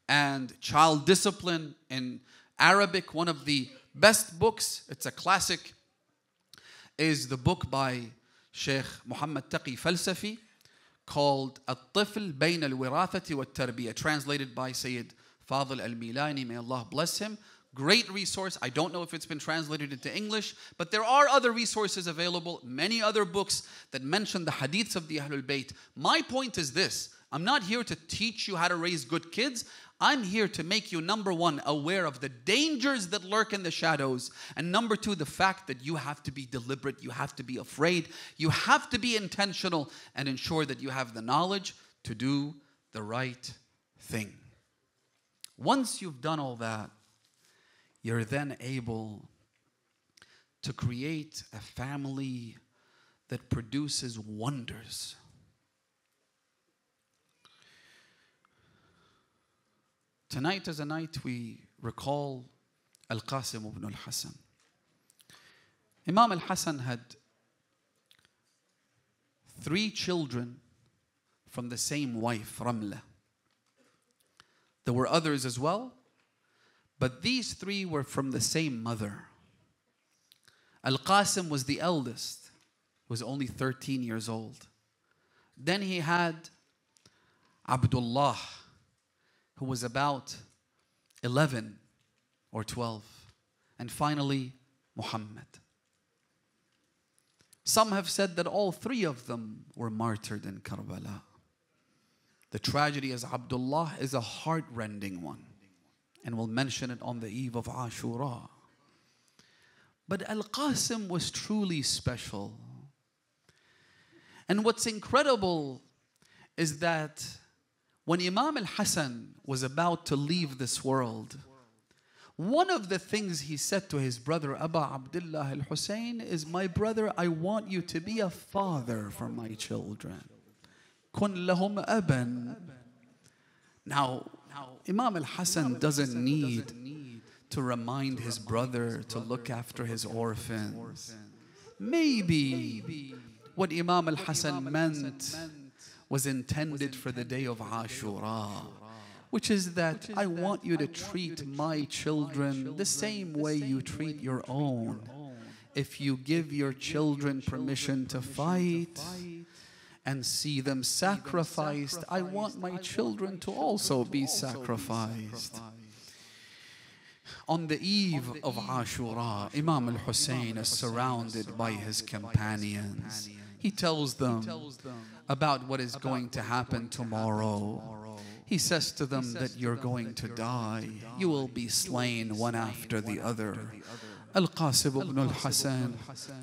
and child discipline in Arabic. One of the best books, it's a classic, is the book by Sheikh Muhammad Taqi Falsafi called الطفل بين الوراثة والتربية, translated by Sayyid Fadl al-Milani, may Allah bless him. Great resource. I don't know if it's been translated into English, but there are other resources available, many other books that mention the hadiths of the Ahlul Bayt. My point is this: I'm not here to teach you how to raise good kids. I'm here to make you, number 1, aware of the dangers that lurk in the shadows, and number 2, the fact that you have to be deliberate, you have to be afraid, you have to be intentional and ensure that you have the knowledge to do the right thing. Once you've done all that, you're then able to create a family that produces wonders. Tonight is a night we recall Al-Qasim ibn al-Hasan. Imam al-Hasan had 3 children from the same wife, Ramla. There were others as well, but these 3 were from the same mother. Al-Qasim was the eldest, was only 13 years old. Then he had Abdullah, who was about 11 or 12. And finally, Muhammad. Some have said that all 3 of them were martyred in Karbala. The tragedy as Abdullah is a heart-rending one, and we'll mention it on the eve of Ashura. But Al-Qasim was truly special. And what's incredible is that when Imam al-Hasan was about to leave this world, one of the things he said to his brother Aba Abdullah al-Hussein is, my brother, I want you to be a father for my children. Kun lahum aban. Now, Imam al-Hasan doesn't need to remind his brother to look after his orphans. Maybe what Imam al-Hasan meant was intended for the day of Ashura, which is that I want you to treat my children the same way you treat your own. If you give your children permission to fight and see them sacrificed, I want my children to also be sacrificed. On the eve of Ashura, Imam al-Hussein is surrounded by his companions. He tells them about what is going to happen tomorrow. He says to them that you're going to die. You will be slain one after the other. Al-Qasim ibn al-Hasan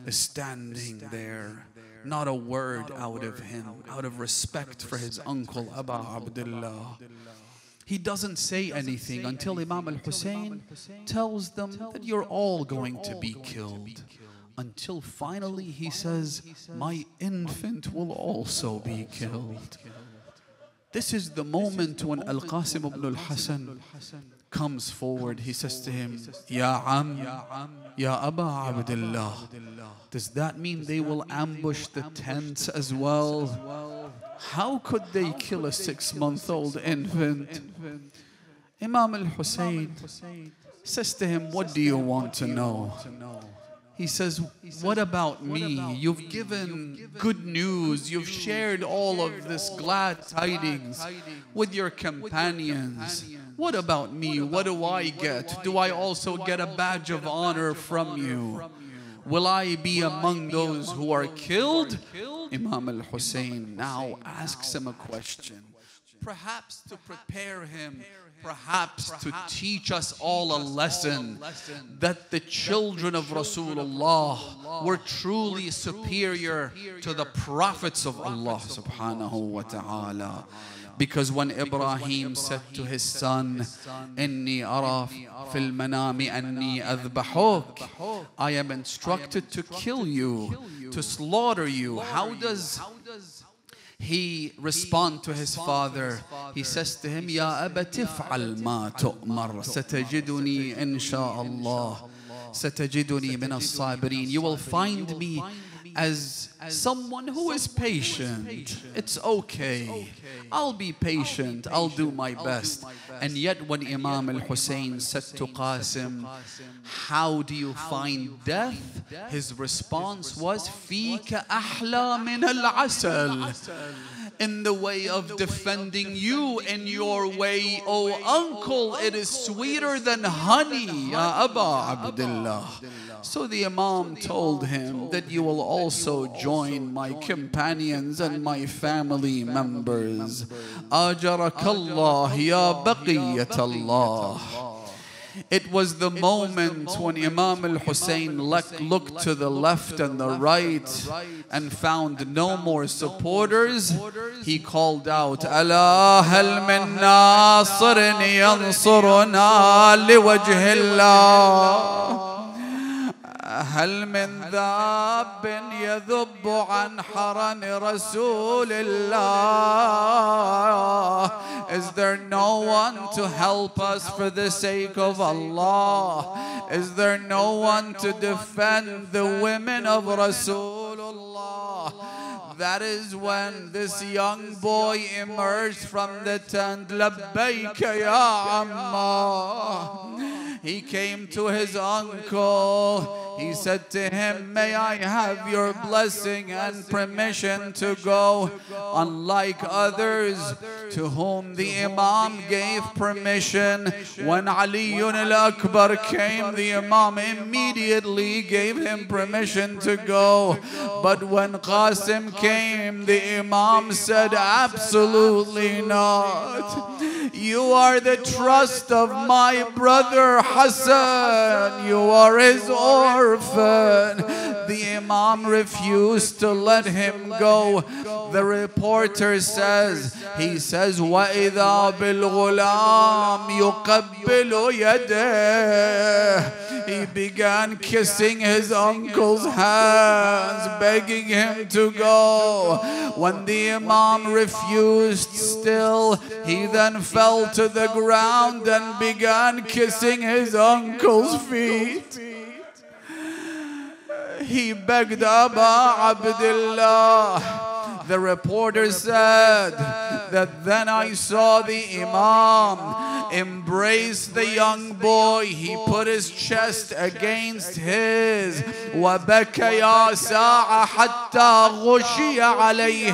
is standing there, not a word out of him, out of respect for his uncle Abu Abdullah. He doesn't say anything until Imam al-Hussein tells them that you're all going to be killed. Until finally he says, my infant will also be killed. This is the moment when Al-Qasim ibn al-Hasan comes forward. He says to him, Ya Am, Ya Abu Abdullah, does that mean they will ambush the tents as well? How could they kill a 6-month-old infant? Imam al-Hussein says to him, what do you want to know? He says, what about me? You've given good news. You've shared all of this glad tidings with your companions. What about me? What do I get? Do I also get a badge of honor from you? Will I be among those who are killed? Imam al-Hussein now asks him a question, perhaps to prepare him, perhaps to teach us all a lesson that the children of Rasulullah were truly superior to the prophets of Allah subhanahu wa ta'ala. Because when Ibrahim said to his son, Inni ara fil manami anni adhbahuk, I am instructed to kill you, to slaughter you. How does he respond to his father? He says to him, Ya abati if'al ma tu'mar, satajiduni insha'Allah, satajiduni min as-sabirin. You will find me as someone who is patient. It's okay. I'll be patient. I'll do my best. And yet when Imam al-Hussein said to Qasim, how do you find death? His response was, Fika ahla min al-asal. In the way of defending you, in your way, oh uncle, it is sweeter than honey, Ya Abu Abdullah. So the Imam told him that you will also join my companions and my family members. Ajarakallah ya baqiyat Allah. It was the moment when Imam al-Hussein looked to the left and the right and found no more supporters. He called out, Ala hal min nasirin yansuruna liwajhillah. هل من ذاب يذب عن حرم رسول الله? Is there no one to help us for the sake of Allah? Is there no one to defend the women of Rasulullah? That is when this young boy emerged from the tent. Labbayka ya Amma. He came to his uncle. He said to him, may I have your blessing and permission to go? Unlike others to whom the Imam gave permission, when Ali al-Akbar came, the Imam immediately gave him permission to go. But when Qasim came, the Imam said, absolutely not. You are the trust of my brother Hassan. You are his orphan. The Imam refused to let him go. The reporter says, he says, وَإِذَا بِالْغُلَامِ يُقَبِّلُ يَدَيْهِ. He began kissing his uncle's hands, begging him to go. When the Imam refused still, he then fell to the ground and began kissing his uncle's feet. He begged Aba Abdullah. The reporter said that then I saw the Imam embrace the young boy. He put his chest against his. وَبَكَيَا سَاعَ حَتَّى غُشِيَ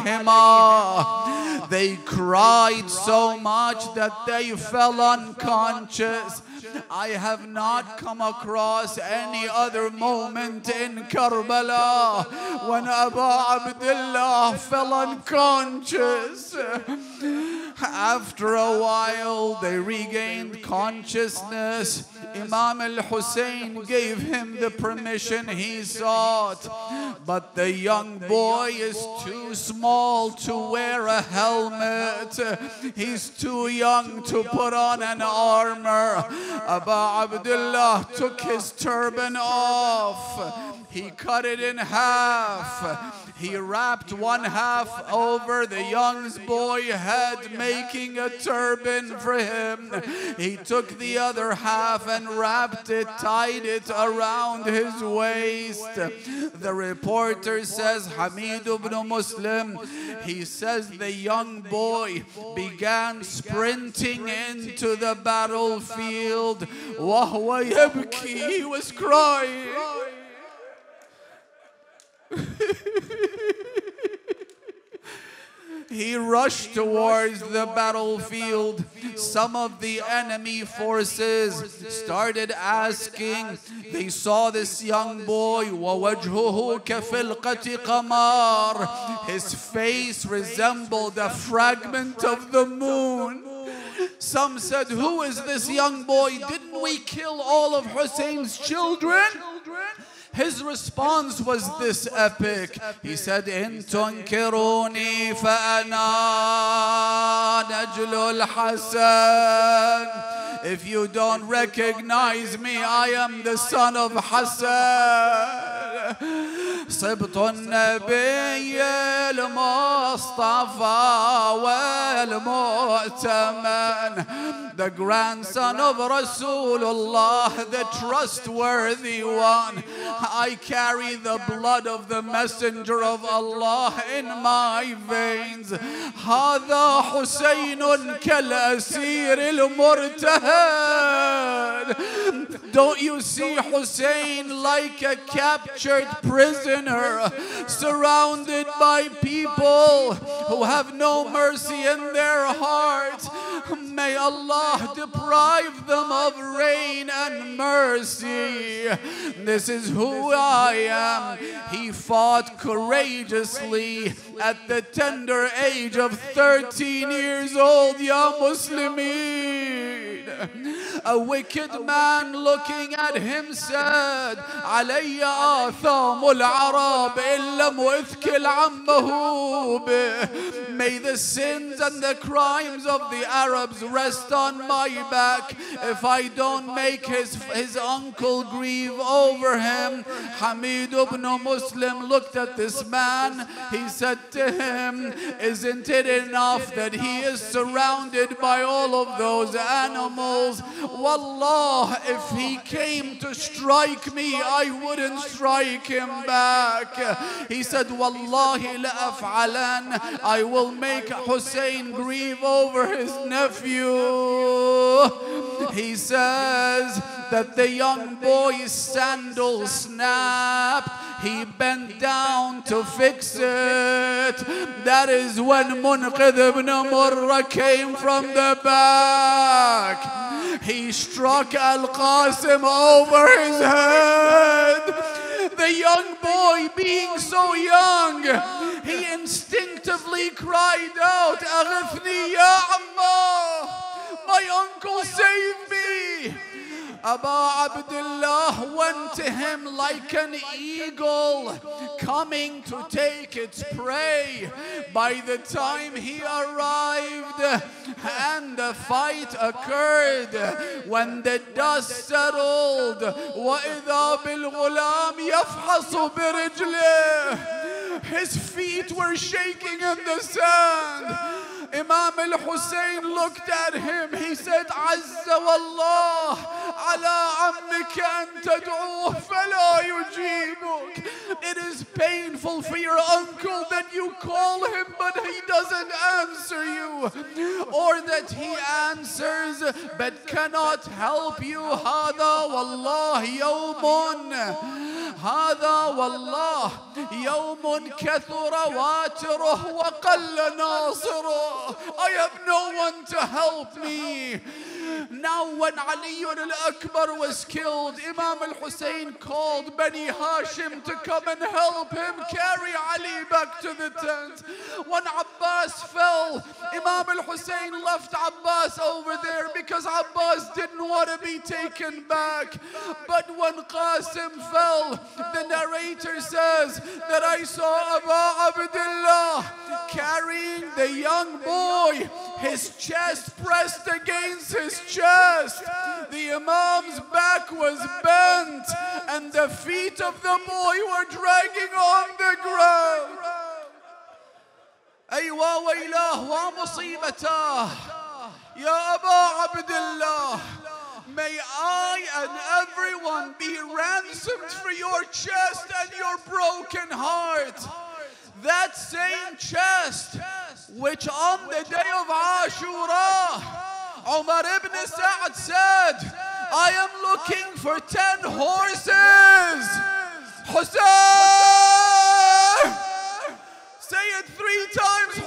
عَلَيْهِمَا. They cried so much that they fell unconscious. I have not come across any other moment in Karbala when Abu Abdullah fell unconscious. After a while, they regained consciousness. Imam al-Hussein gave him the permission he sought, but the young boy is too small to wear a helmet. He's too young to put on an armor. Abu Abdullah took his turban off. He cut it in half. He wrapped one half over the young boy's head, making a turban for him. He took the other half and wrapped it, tied it around his waist. The reporter says, Hamid ibn Muslim, he says the young boy began sprinting into the battlefield. وَهُوَ يَبْكِي. He was crying. He rushed towards the battlefield. Some of the enemy forces started asking. They saw this young boy. وَوَجْهُهُ كَفِلْقَةِ قَمَارٍ. His face resembled a fragment of the moon. Some said, who is this young boy? Didn't we kill all of Hussein's children? His response was this epic. He said, إِن تُنْكِرُونِي فَأَنَا نَجْلُ الْحَسَنِ. If you don't recognize me, I am the son of Hassan. صبط النبي المصطفى والمؤتمن. The grandson of Rasulullah, the trustworthy one. I carry the blood of the messenger of Allah in my veins. هذا حسين كالأسير المرتهن. Don't you see Hussein like a captured prisoner, surrounded by people who have no mercy in their hearts? May Allah deprive them of rain and mercy. This is who I am. He fought courageously at the tender age of 13 years old. Ya Muslimin. A wicked man looking at him said, علي آثام العرب إن لم أثكل عمه به. May the sins and the crimes of the Arabs rest on my back if I don't make his uncle grieve over him. Hamid ibn Muslim looked at this man. He said to him, isn't it enough that he is surrounded by all of those animals? Wallah, if he came to strike me, I wouldn't strike him back. He said, Wallahi la af'alan. I will make Hussein grieve over his nephew. He says that the young boy's sandal snapped. He bent down to fix it. That is when Munqidh ibn Murrah came from the back. He struck Al-Qasim over his head. The young boy, being so young, he instinctively cried out, Aghithni ya Amma, my uncle, save me. Abu Abdullah went to him like an eagle coming to take its prey. By the time he arrived and the fight occurred, when the dust settled, وَإِذَا بِالْغُلَامِ يَفْحَصُ بِرِجْلِهِ, his feet were shaking in the sand. Imam al-Hussein looked at him. He said, عَزَّ وَاللَّهِ عَلَىٰ عَمِّكَ أَن تَدْعُوهُ فَلَا يُجِيبُكَ. It is painful for your uncle that you call him but he doesn't answer you, or that he answers but cannot help you. هذا والله يوم هذا والله يوم كثر واتره وقل ناصره. I have no one to help me. Now when Ali al-Akbar was killed, Imam al-Hussein called Bani Hashim to come and help him carry Ali back to the tent. When Abbas fell, Imam al-Hussein left Abbas over there because Abbas didn't want to be taken back. But when Qasim fell, the narrator says that I saw Abu Abdullah carrying the young boy, his chest pressed against his chest. The Imam's back was bent and the feet of the boy were dragging on the ground. أيوا ويلاه ومصيبته يا أبا عبد الله. May I and everyone be ransomed for your chest and your broken heart. That same chest which on the day of Ashura, Umar ibn Sa'd said, I am looking for 10 horses. Hussein! Say it 3 times,